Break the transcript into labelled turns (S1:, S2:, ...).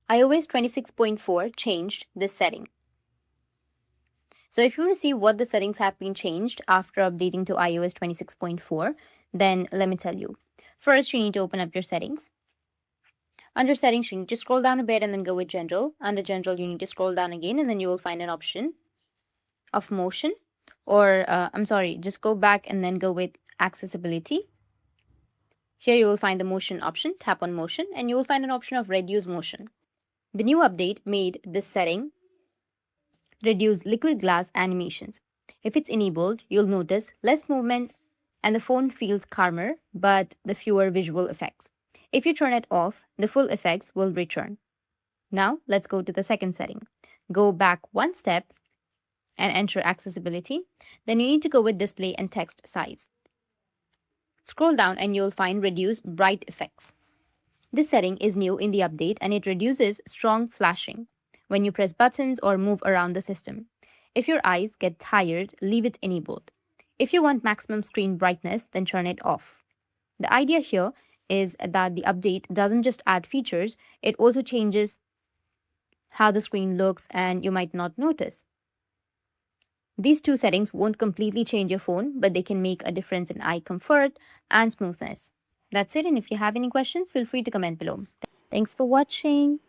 S1: iOS 26.4 changed this setting. So if you want to see what the settings have been changed after updating to iOS 26.4, then let me tell you. First, you need to open up your settings. Under settings, you need to scroll down a bit and then go with general. Under general, you need to scroll down again and then you will find an option of motion, or just go back and then go with accessibility. Here you will find the motion option. Tap on motion and you will find an option of reduce motion. The new update made this setting reduce liquid glass animations. If it's enabled, you'll notice less movement and the phone feels calmer, but the fewer visual effects. If you turn it off, the full effects will return. Now let's go to the second setting. Go back one step and enter accessibility. Then you need to go with display and text size. Scroll down and you'll find reduce bright effects. This setting is new in the update and it reduces strong flashing when you press buttons or move around the system. If your eyes get tired, leave it enabled. If you want maximum screen brightness, then turn it off. The idea here is that the update doesn't just add features, it also changes how the screen looks and you might not notice. These two settings won't completely change your phone, but they can make a difference in eye comfort and smoothness. That's it, and if you have any questions, feel free to comment below. Thanks for watching.